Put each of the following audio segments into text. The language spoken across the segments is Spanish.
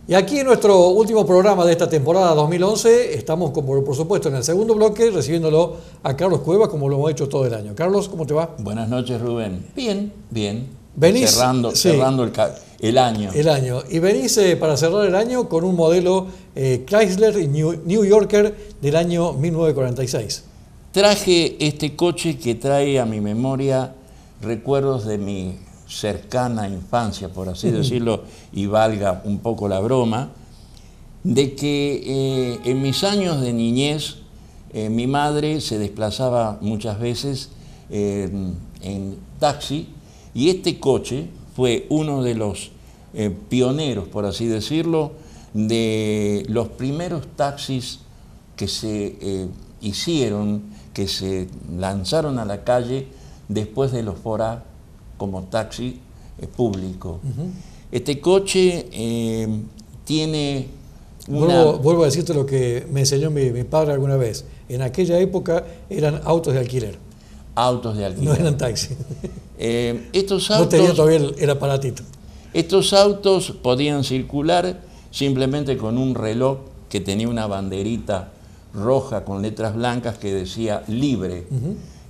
Y aquí en nuestro último programa de esta temporada 2011, estamos, como por supuesto, en el segundo bloque, recibiéndolo a Carlos Cuevas, como lo hemos hecho todo el año. Carlos, ¿cómo te va? Buenas noches, Rubén. Bien, bien. Venís, cerrando el año. El año. Y venís para cerrar el año con un modelo Chrysler y New Yorker del año 1946. Traje este coche que trae a mi memoria recuerdos de mi cercana infancia, por así decirlo, y valga un poco la broma, de que en mis años de niñez mi madre se desplazaba muchas veces en taxi, y este coche fue uno de los pioneros, por así decirlo, de los primeros taxis que se hicieron, que se lanzaron a la calle después de los Ford como taxi público. Este coche tiene una... Vuelvo a decirte lo que me enseñó mi padre alguna vez. En aquella época eran autos de alquiler. Autos de alquiler. No eran taxis. Estos autos, no tenía todavía el aparatito. Estos autos podían circular simplemente con un reloj que tenía una banderita roja con letras blancas que decía libre.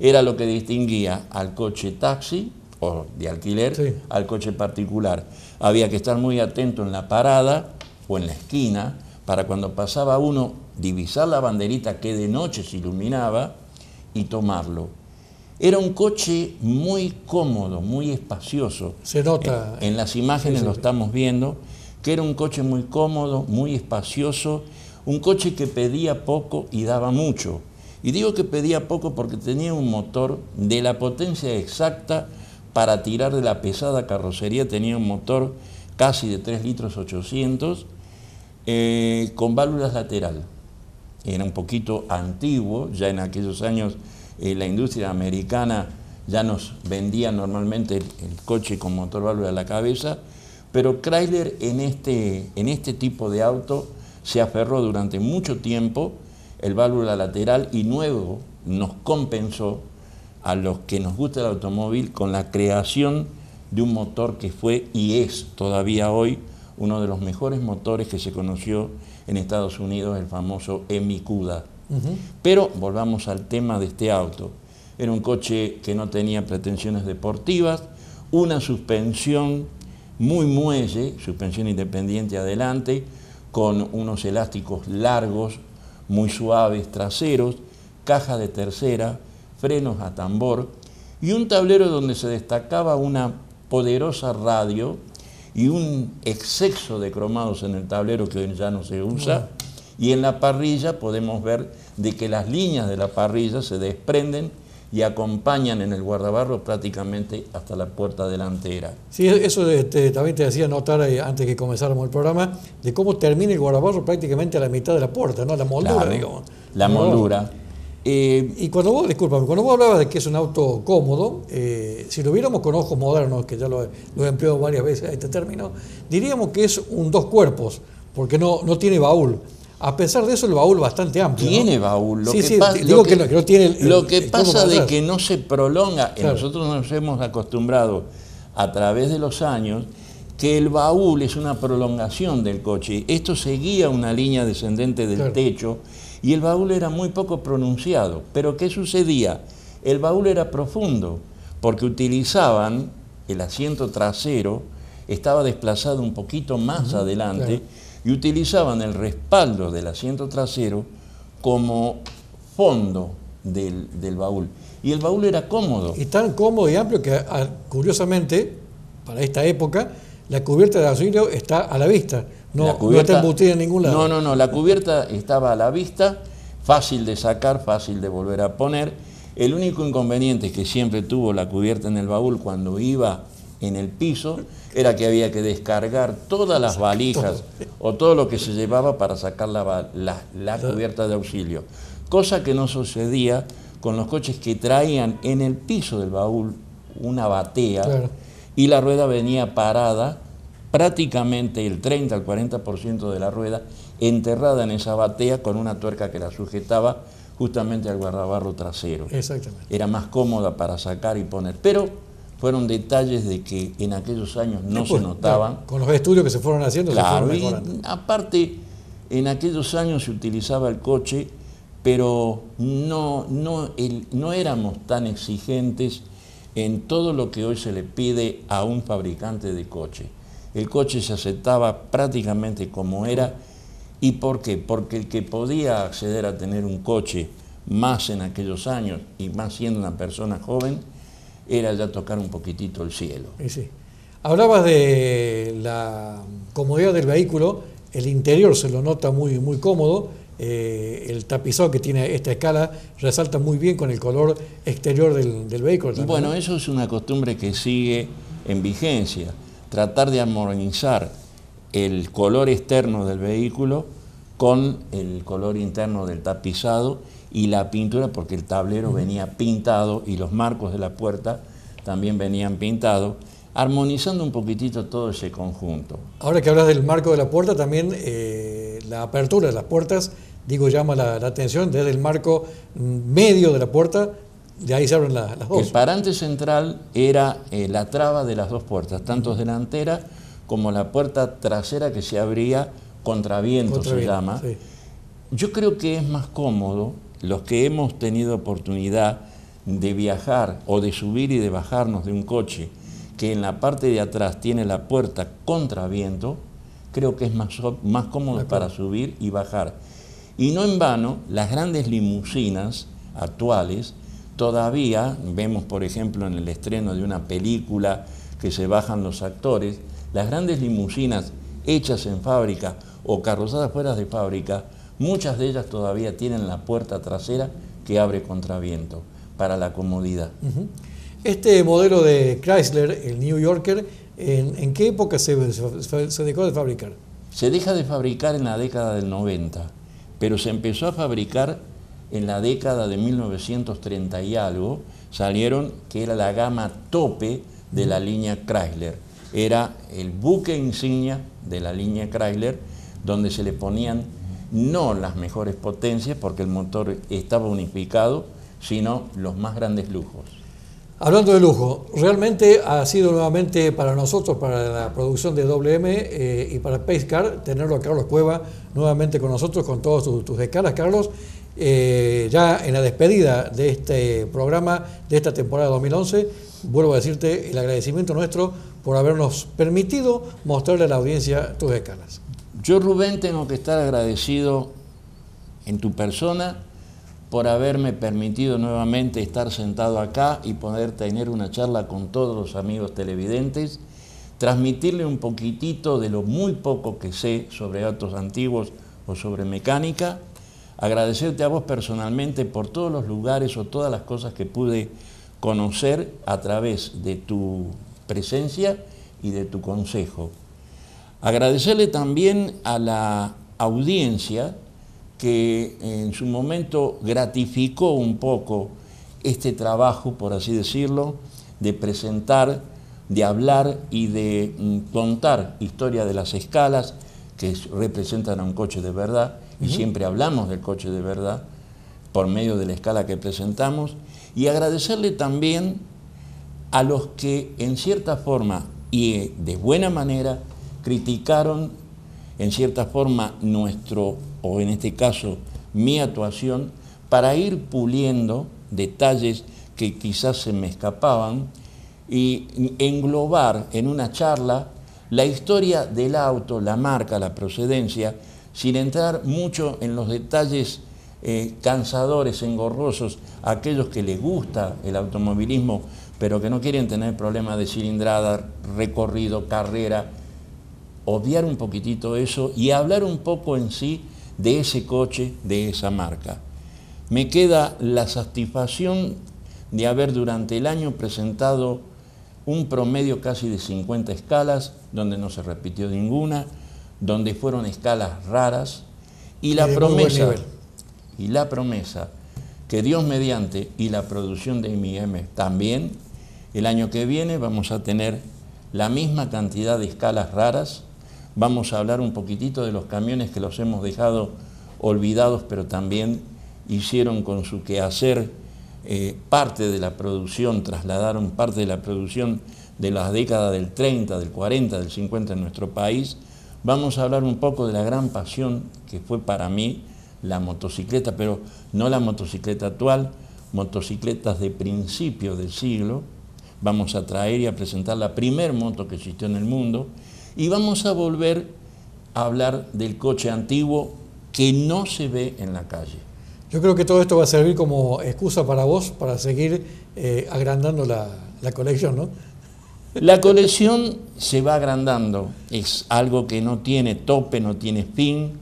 Era lo que distinguía al coche taxi o de alquiler, sí, al coche particular. Había que estar muy atento en la parada o en la esquina para cuando pasaba uno divisar la banderita que de noche se iluminaba y tomarlo. Era un coche muy cómodo, muy espacioso. Se nota. En las imágenes lo estamos viendo, que era un coche muy cómodo, muy espacioso, un coche que pedía poco y daba mucho. Y digo que pedía poco porque tenía un motor de la potencia exacta para tirar de la pesada carrocería. Tenía un motor casi de 3 litros 800 con válvulas lateral. Era un poquito antiguo, ya en aquellos años la industria americana ya nos vendía normalmente el coche con motor válvula a la cabeza, pero Chrysler en este tipo de auto se aferró durante mucho tiempo el válvula lateral y luego nos compensó a los que nos gusta el automóvil con la creación de un motor que fue y es todavía hoy uno de los mejores motores que se conoció en Estados Unidos, el famoso Hemi Cuda. Pero volvamos al tema de este auto. Era un coche que no tenía pretensiones deportivas, una suspensión muy muelle, suspensión independiente adelante, con unos elásticos largos, muy suaves traseros, caja de tercera, frenos a tambor y un tablero donde se destacaba una poderosa radio y un exceso de cromados en el tablero que hoy ya no se usa. Y en la parrilla podemos ver de que las líneas de la parrilla se desprenden y acompañan en el guardabarro prácticamente hasta la puerta delantera. Sí, eso también te hacía notar antes que comenzáramos el programa, de cómo termina el guardabarro prácticamente a la mitad de la puerta, ¿no? La moldura, claro, digamos. La moldura. Y cuando vos, discúlpame, cuando vos hablabas de que es un auto cómodo, si lo viéramos con ojos modernos, que ya lo he empleado varias veces este término, diríamos que es un dos cuerpos, porque no tiene baúl. A pesar de eso, el baúl bastante amplio. Tiene, ¿no? baúl. Lo que pasa de que no se prolonga. Claro. Nosotros nos hemos acostumbrado a través de los años que el baúl es una prolongación del coche. Esto seguía una línea descendente del techo y el baúl era muy poco pronunciado. Pero ¿qué sucedía? El baúl era profundo porque utilizaban el asiento trasero, estaba desplazado un poquito más adelante. Y utilizaban el respaldo del asiento trasero como fondo del baúl. Y el baúl era cómodo. Y tan cómodo y amplio que, curiosamente, para esta época, la cubierta de auxilio está a la vista. No está embutida en ningún lado. No, la cubierta estaba a la vista, fácil de sacar, fácil de volver a poner. El único inconveniente que siempre tuvo la cubierta en el baúl cuando iba en el piso era que había que descargar todas las valijas o todo lo que se llevaba para sacar la cubierta de auxilio, cosa que no sucedía con los coches que traían en el piso del baúl una batea y la rueda venía parada, prácticamente el 30 al 40% de la rueda enterrada en esa batea con una tuerca que la sujetaba justamente al guardabarro trasero. Exactamente. Era más cómoda para sacar y poner, pero fueron detalles de que en aquellos años no Después, se notaban. Con los estudios que se fueron haciendo, Claro, se y fueron mejorando. aparte, en aquellos años se utilizaba el coche, pero no éramos tan exigentes en todo lo que hoy se le pide a un fabricante de coche. El coche se aceptaba prácticamente como era. ¿Y por qué? Porque el que podía acceder a tener un coche más en aquellos años, y más siendo una persona joven, era ya tocar un poquitito el cielo. Y sí. Hablabas de la comodidad del vehículo, el interior se lo nota muy, muy cómodo, el tapizado que tiene esta escala resalta muy bien con el color exterior del vehículo. Y bueno, eso es una costumbre que sigue en vigencia, tratar de armonizar el color externo del vehículo con el color interno del tapizado y la pintura, porque el tablero venía pintado y los marcos de la puerta también venían pintados, armonizando un poquitito todo ese conjunto. Ahora que hablas del marco de la puerta, también la apertura de las puertas, digo, llama la atención desde el marco medio de la puerta, de ahí se abren las dos. El parante central era la traba de las dos puertas, tanto delantera como la puerta trasera que se abría contraviento, se llama. Sí. Yo creo que es más cómodo, los que hemos tenido oportunidad de viajar o de subir y de bajarnos de un coche que en la parte de atrás tiene la puerta contraviento, creo que es más cómodo para subir y bajar. Y no en vano, las grandes limusinas actuales, todavía vemos, por ejemplo, en el estreno de una película que se bajan los actores, las grandes limusinas hechas en fábrica o carrozadas fuera de fábrica, muchas de ellas todavía tienen la puerta trasera que abre contraviento para la comodidad. Este modelo de Chrysler, el New Yorker, ¿en qué época se dejó de fabricar? Se deja de fabricar en la década del 90, pero se empezó a fabricar en la década de 1930 y algo, salieron, que era la gama tope de la línea Chrysler. Era el buque insignia de la línea Chrysler, donde se le ponían no las mejores potencias, porque el motor estaba unificado, sino los más grandes lujos. Hablando de lujo, realmente ha sido nuevamente para nosotros, para la producción de WM y para Pacecar, tenerlo a Carlos Cueva nuevamente con nosotros, con todas tus escalas, Carlos. Ya en la despedida de este programa, de esta temporada 2011, vuelvo a decirte el agradecimiento nuestro por habernos permitido mostrarle a la audiencia tus escalas. Yo, Rubén, tengo que estar agradecido en tu persona por haberme permitido nuevamente estar sentado acá y poder tener una charla con todos los amigos televidentes, transmitirle un poquitito de lo muy poco que sé sobre autos antiguos o sobre mecánica, agradecerte a vos personalmente por todos los lugares o todas las cosas que pude conocer a través de tu presencia y de tu consejo. Agradecerle también a la audiencia que en su momento gratificó un poco este trabajo, por así decirlo, de presentar, de hablar y de contar historia de las escalas que representan a un coche de verdad, y siempre hablamos del coche de verdad por medio de la escala que presentamos, y agradecerle también a los que en cierta forma y de buena manera criticaron en cierta forma nuestro, o en este caso mi actuación, para ir puliendo detalles que quizás se me escapaban y englobar en una charla la historia del auto, la marca, la procedencia, sin entrar mucho en los detalles cansadores, engorrosos, a aquellos que les gusta el automovilismo, pero que no quieren tener problemas de cilindrada, recorrido, carrera. Obviar un poquitito eso y hablar un poco en sí de ese coche, de esa marca. Me queda la satisfacción de haber durante el año presentado un promedio casi de 50 escalas, donde no se repitió ninguna, donde fueron escalas raras, y la promesa que Dios mediante y la producción de M&M también, el año que viene vamos a tener la misma cantidad de escalas raras. Vamos a hablar un poquitito de los camiones que los hemos dejado olvidados, pero también hicieron con su quehacer parte de la producción, trasladaron parte de la producción de las décadas del 30, del 40, del 50 en nuestro país. Vamos a hablar un poco de la gran pasión que fue para mí la motocicleta, pero no la motocicleta actual, motocicletas de principios del siglo. Vamos a traer y a presentar la primer moto que existió en el mundo y vamos a volver a hablar del coche antiguo que no se ve en la calle. Yo creo que todo esto va a servir como excusa para vos para seguir agrandando la colección, ¿no? La colección se va agrandando, es algo que no tiene tope, no tiene fin.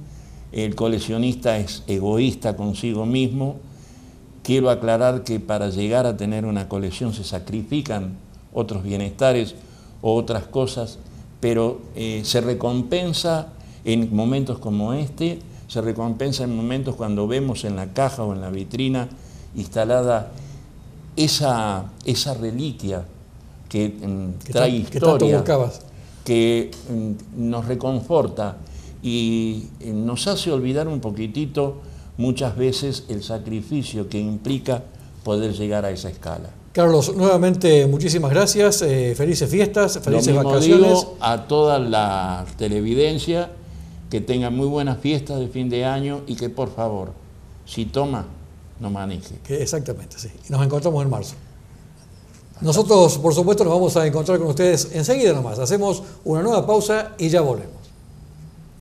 El coleccionista es egoísta consigo mismo. Quiero aclarar que para llegar a tener una colección se sacrifican otros bienestares o otras cosas, pero se recompensa en momentos como este, se recompensa en momentos cuando vemos en la caja o en la vitrina instalada esa reliquia que trae historia, que nos reconforta y nos hace olvidar un poquitito muchas veces el sacrificio que implica poder llegar a esa escala. Carlos, nuevamente muchísimas gracias, felices fiestas, felices vacaciones. Lo mismo digo a toda la televidencia, que tengan muy buenas fiestas de fin de año y que por favor, si toma, no maneje. Exactamente, sí. Nos encontramos en marzo. Nosotros, por supuesto, nos vamos a encontrar con ustedes enseguida nomás. Hacemos una nueva pausa y ya volvemos.